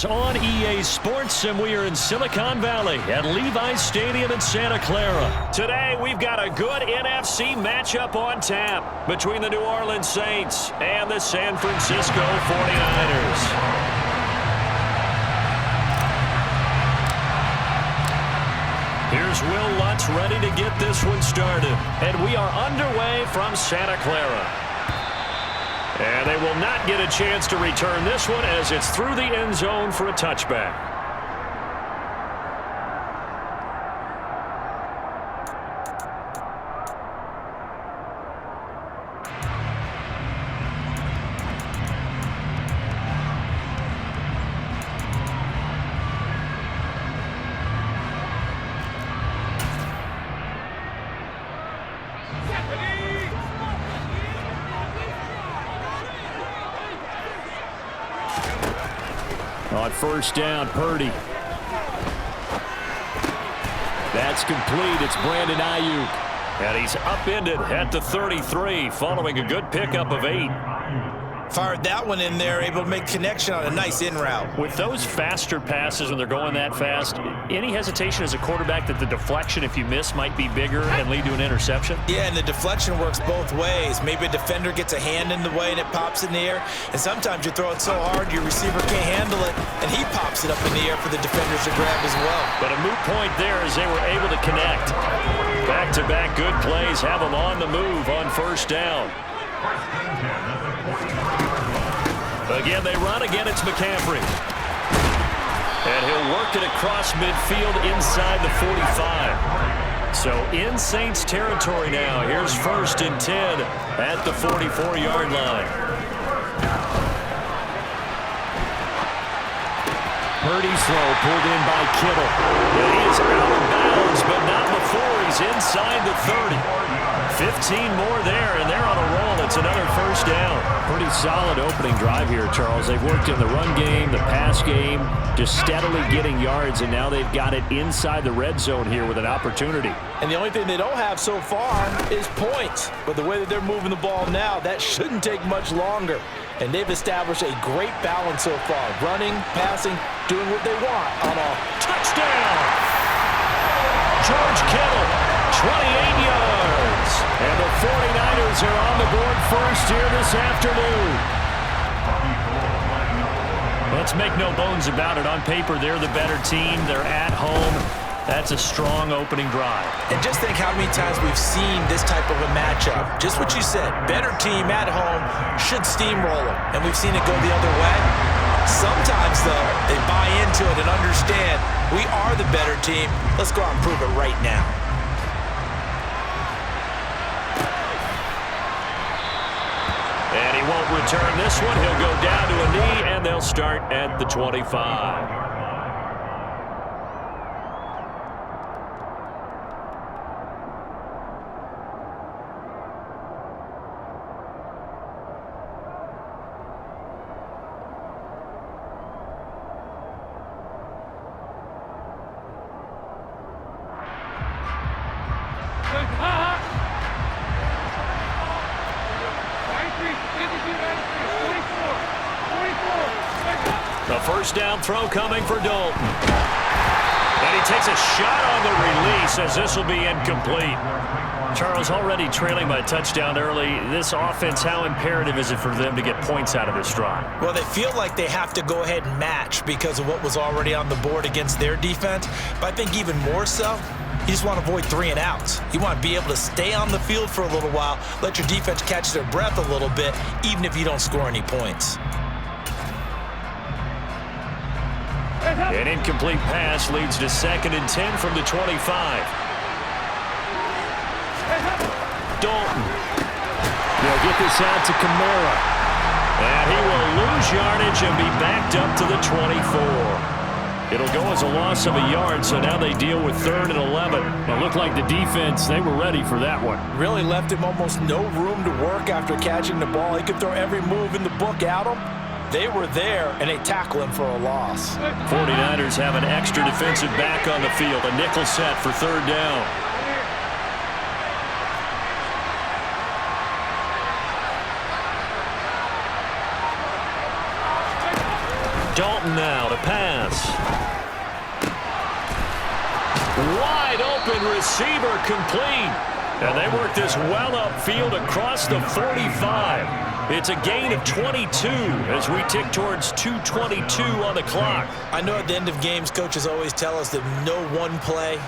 On EA Sports, and we are in Silicon Valley at Levi's Stadium in Santa Clara. Today, we've got a good NFC matchup on tap between the New Orleans Saints and the San Francisco 49ers. Here's Will Lutz ready to get this one started. And we are underway from Santa Clara. And they will not get a chance to return this one as it's through the end zone for a touchback. On first down, Purdy. That's complete. It's Brandon Ayuk. And he's upended at the 33 following a good pickup of 8. Fired that one in there, able to make connection on a nice in route. With those faster passes when they're going that fast, any hesitation as a quarterback that the deflection, if you miss, might be bigger and lead to an interception? Yeah, and the deflection works both ways. Maybe a defender gets a hand in the way and it pops in the air. And sometimes you throw it so hard your receiver can't handle it, and he pops it up in the air for the defenders to grab as well. But a moot point there as they were able to connect. Back-to-back good plays have them on the move on first down. Again, they run. Again, it's McCaffrey. And he'll work it across midfield inside the 45. So in Saints territory now. Here's first and 10 at the 44-yard line. Purdy's throw pulled in by Kittle. And he is out of bounds, but not before he's inside the 30. 15 more there, and they're on a roll. It's another first down. Pretty solid opening drive here, Charles. They've worked in the run game, the pass game, just steadily getting yards, and now they've got it inside the red zone here with an opportunity. And the only thing they don't have so far is points. But the way that they're moving the ball now, that shouldn't take much longer. And they've established a great balance so far. Running, passing, doing what they want on a touchdown. George Kittle, 28 yards. And the 49ers are on the board first here this afternoon. Let's make no bones about it. On paper, they're the better team. They're at home. That's a strong opening drive. And just think how many times we've seen this type of a matchup. Just what you said, better team at home should steamroll them. And we've seen it go the other way. Sometimes, though, they buy into it and understand we are the better team. Let's go out and prove it right now. And he won't return this one. He'll go down to a knee, and they'll start at the 25. The first down throw coming for Dalton. And he takes a shot on the release as this will be incomplete. Charles, already trailing by a touchdown early. This offense, how imperative is it for them to get points out of this drive? Well, they feel like they have to go ahead and match because of what was already on the board against their defense. But I think even more so, you just want to avoid 3 and outs. You want to be able to stay on the field for a little while, let your defense catch their breath a little bit, even if you don't score any points. An incomplete pass leads to 2nd and 10 from the 25. Dalton. They'll get this out to Kamara. And he will lose yardage and be backed up to the 24. It'll go as a loss of a yard, so now they deal with 3rd and 11. It looked like the defense, they were ready for that one. Really left him almost no room to work after catching the ball. He could throw every move in the book at him. They were there, and they tackle him for a loss. 49ers have an extra defensive back on the field. A nickel set for 3rd down. Dalton now to pass. receiver complete. And they work this well upfield across the 45. It's a gain of 22 as we tick towards 2:22 on the clock. I know at the end of games, coaches always tell us that no one play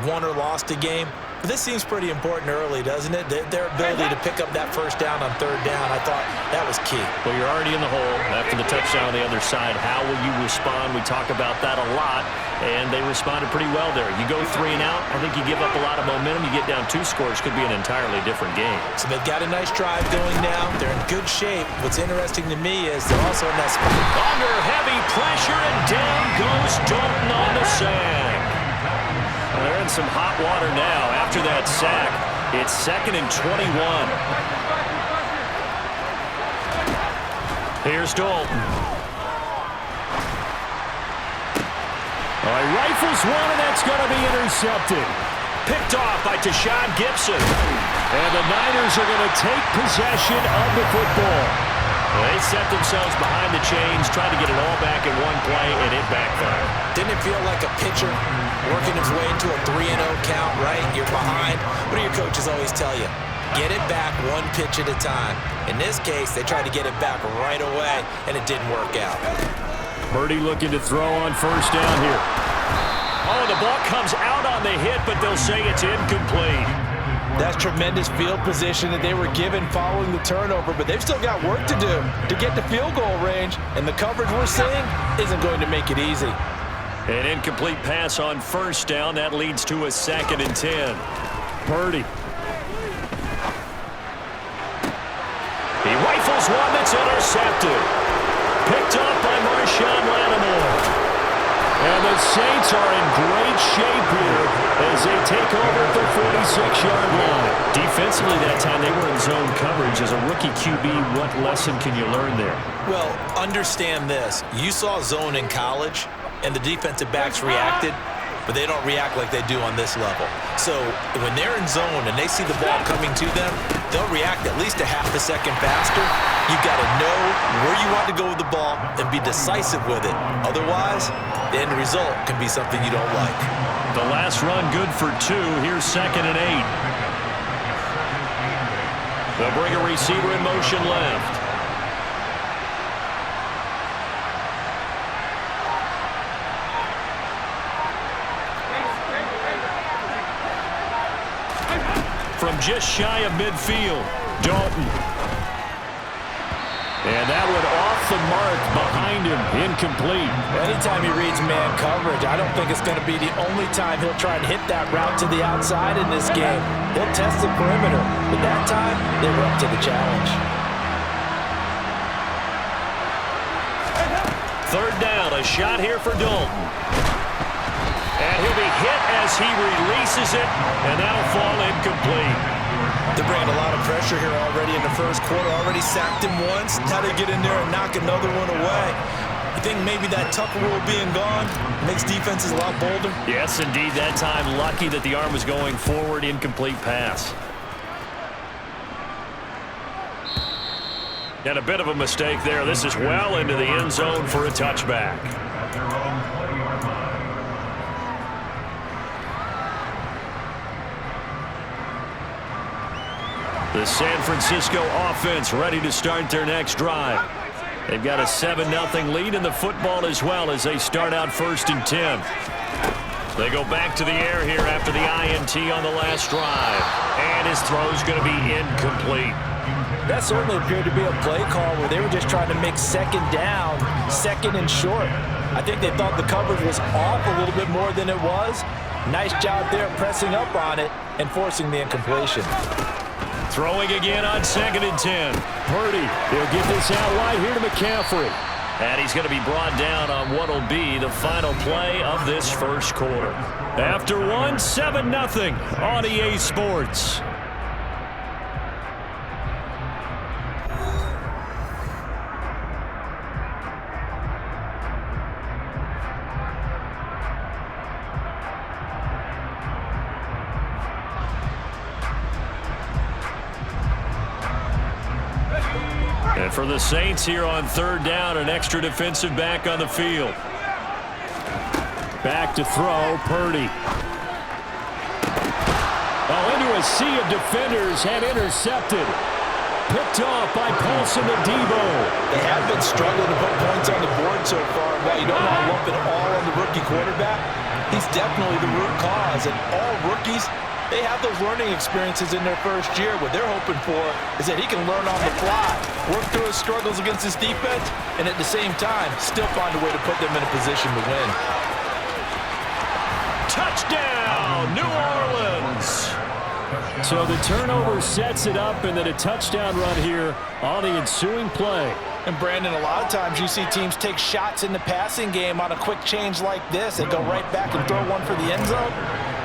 won or lost a game. But this seems pretty important early, doesn't it? Their ability to pick up that first down on third down, I thought that was key. Well, you're already in the hole after the touchdown on the other side. How will you respond? We talk about that a lot, and they responded pretty well there. You go 3 and out, I think you give up a lot of momentum. You get down 2 scores, could be an entirely different game. So they've got a nice drive going now. They're in good shape. What's interesting to me is they're also in that spot. Under heavy pressure, and down goes Dalton on the sack. They're in some hot water now after that sack. It's 2nd and 21. Here's Dalton. He rifles one, and that's going to be intercepted. Picked off by Tashawn Gibson. And the Niners are going to take possession of the football. They set themselves behind the chains, trying to get it all back in one play, and it backfired. Didn't it feel like a pitcher working his way into a 3-0 count, right? You're behind. What do your coaches always tell you? Get it back one pitch at a time. In this case, they tried to get it back right away, and it didn't work out. Purdy looking to throw on first down here. Oh, the ball comes out on the hit, but they'll say it's incomplete. That's tremendous field position that they were given following the turnover, but they've still got work to do to get to field goal range, and the coverage we're seeing isn't going to make it easy. An incomplete pass on first down. That leads to a 2nd and 10. Purdy. He rifles one that's intercepted. Picked up by Marshawn Lattimore. And the Saints are in great shape here as they take over at the 46-yard line. Defensively that time, they were in zone coverage. As a rookie QB, what lesson can you learn there? Well, understand this. You saw zone in college, and the defensive backs reacted, but they don't react like they do on this level. So when they're in zone and they see the ball coming to them, they'll react at least a half a second faster. You've got to know where you want to go with the ball and be decisive with it. Otherwise, the end result can be something you don't like. The last run good for 2. Here's 2nd and 8. They'll bring a receiver in motion left. From just shy of midfield, Dalton. And that one off the mark behind him, incomplete. Anytime he reads man coverage, I don't think it's going to be the only time he'll try and hit that route to the outside in this game. He'll test the perimeter, but that time, they were up to the challenge. 3rd down, a shot here for Dalton. And he'll be hit as he releases it, and that'll fall incomplete. They're bringing a lot of pressure here already in the first quarter. Already sacked him once. Now they get in there and knock another one away. You think maybe that Tucker rule being gone makes defenses a lot bolder? Yes, indeed. That time, lucky that the arm was going forward. Incomplete pass. And a bit of a mistake there. This is well into the end zone for a touchback. The San Francisco offense ready to start their next drive. They've got a 7-0 lead in the football as well as they start out 1st and 10. They go back to the air here after the INT on the last drive. And his throw's going to be incomplete. That certainly appeared to be a play call where they were just trying to make 2nd down, 2nd and short. I think they thought the coverage was off a little bit more than it was. Nice job there pressing up on it and forcing the incompletion. Throwing again on 2nd and 10. Purdy, he'll get this out wide here to McCaffrey. And he's going to be brought down on what will be the final play of this first quarter. After one, 7-0 on EA Sports. And for the Saints here on 3rd down, an extra defensive back on the field. Back to throw, Purdy. Oh, into a sea of defenders and intercepted. Picked off by Paulson and Debo. They have been struggling to put points on the board so far. While you don't want to lump it all on the rookie quarterback, he's definitely the root cause. And all rookies, they have those learning experiences in their first year. What they're hoping for is that he can learn on the fly, work through his struggles against his defense, and at the same time, still find a way to put them in a position to win. Touchdown, New Orleans! So the turnover sets it up, and then a touchdown run here on the ensuing play. And Brandon, a lot of times you see teams take shots in the passing game on a quick change like this. They go right back and throw one for the end zone.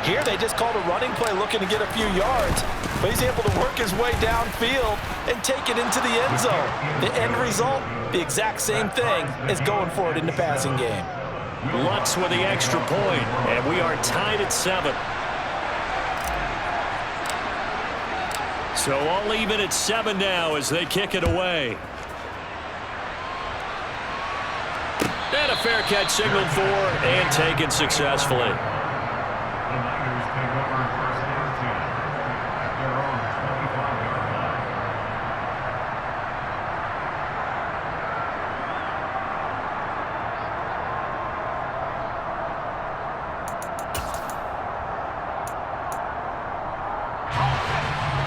Here they just called a running play looking to get a few yards, but he's able to work his way downfield and take it into the end zone. The end result, the exact same thing as going for it in the passing game. Lutz with the extra point, and we are tied at 7. So all even at 7 now as they kick it away. And a fair catch signaled for and taken successfully.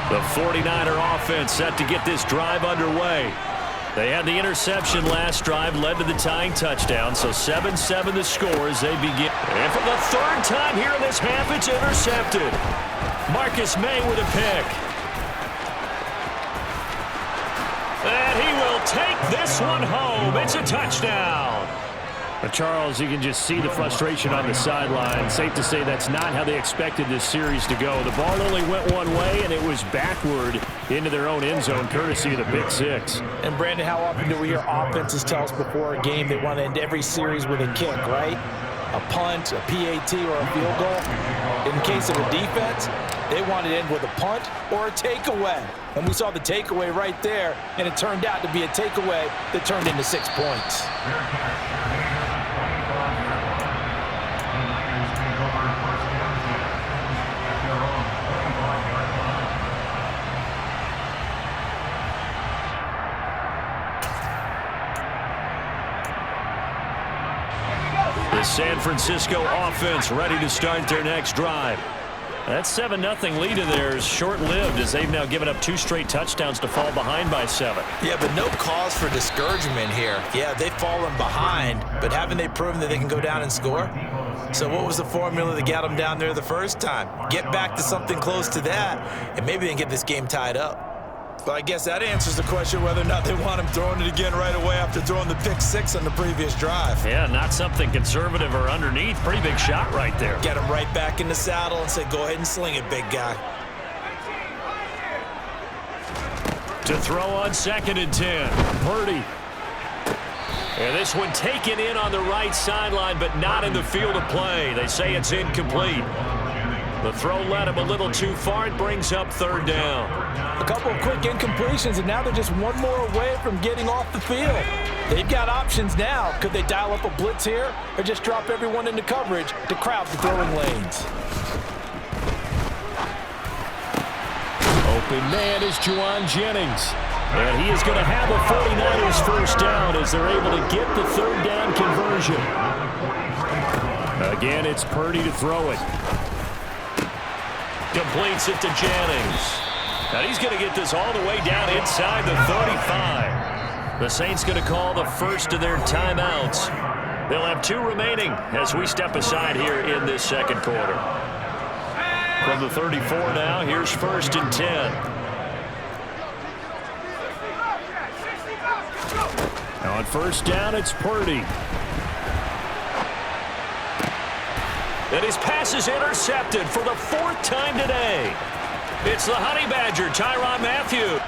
The 49er offense set to get this drive underway. They had the interception last drive, led to the tying touchdown, so 7-7 the score as they begin. And for the third time here in this half, it's intercepted. Marcus May with a pick. And he will take this one home. It's a touchdown. Charles, you can just see the frustration on the sideline. Safe to say that's not how they expected this series to go. The ball only went one way, and it was backward into their own end zone, courtesy of the pick six. And, Brandon, how often do we hear offenses tell us before a game they want to end every series with a kick, right? A punt, a PAT, or a field goal. In case of a defense, they want to end with a punt or a takeaway. And we saw the takeaway right there, and it turned out to be a takeaway that turned into 6 points. The San Francisco offense ready to start their next drive. That 7-0 lead in there is short-lived as they've now given up 2 straight touchdowns to fall behind by 7. Yeah, but no cause for discouragement here. Yeah, they've fallen behind, but haven't they proven that they can go down and score? So what was the formula that got them down there the first time? Get back to something close to that, and maybe they can get this game tied up. But I guess that answers the question whether or not they want him throwing it again right away after throwing the pick 6 on the previous drive. Yeah, not something conservative or underneath. Pretty big shot right there. Get him right back in the saddle and say, go ahead and sling it, big guy. To throw on 2nd and 10. Purdy. And this one taken in on the right sideline, but not in the field of play. They say it's incomplete. The throw led him a little too far. It brings up 3rd down. A couple of quick incompletions, and now they're just one more away from getting off the field. They've got options now. Could they dial up a blitz here or just drop everyone into coverage to crowd the throwing lanes? Open man is Juwan Jennings. And he is going to have a 49ers first down as they're able to get the 3rd down conversion. Again, it's Purdy to throw it. Completes it to Jennings. Now he's going to get this all the way down inside the 35. The Saints going to call the first of their timeouts. They'll have 2 remaining as we step aside here in this 2nd quarter. From the 34 now, here's 1st and 10. Now on 1st down, it's Purdy. And his pass is intercepted for the 4th time today. It's the Honey Badger, Tyrann Mathieu.